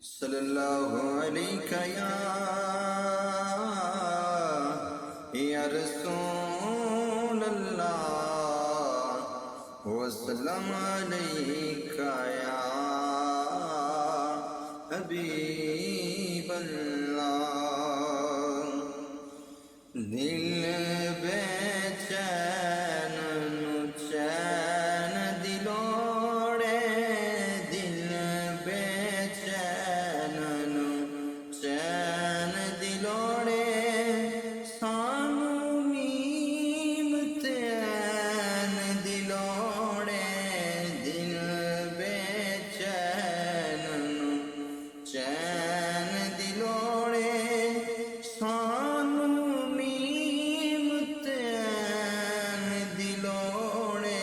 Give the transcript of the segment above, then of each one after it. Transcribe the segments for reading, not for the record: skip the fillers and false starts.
صلی اللہ علیہ یا رسول اللہ وسلم علیکہ یا حبیب اللہ۔ دل بے چین نو چین دلوڑے، دل بے چین نو چین دلوڑے، سانو میم تے عین دلوڑے، دل بے چین نو چین دلوڑے، سانو میم تے عین دلوڑے،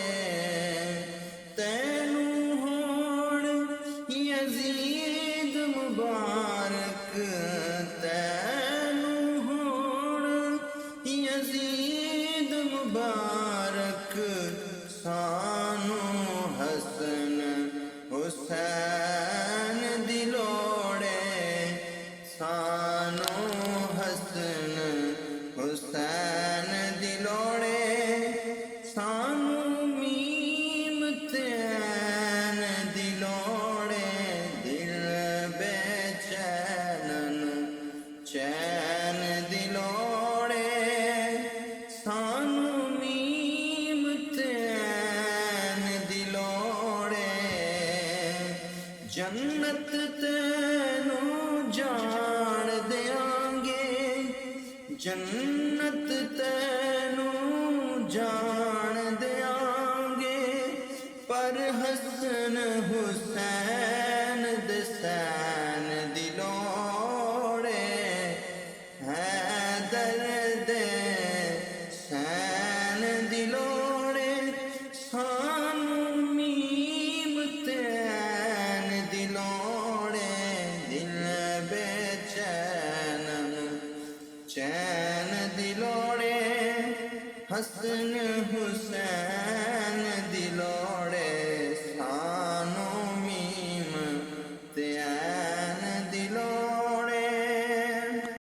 تینو ہون یزید مبارک، تینو ہون یزید مبارک، سانو حسن حسین دلوڑے، سانو حسن حسین دلوڑے، سانو میم تے عین دلوڑے، دل بے چین نو چین دلوڑے، سانو میم تے عین دلوڑے، جنت تینو جان دیاں گے، جنت تینو جان دیاں گے، پر حسن حسین دے سین دلوڑے، حیدر دے سین دلوڑے، سانو میم تے عین دلوڑے، دل بے چین نو چین دلوڑے، حسن حسین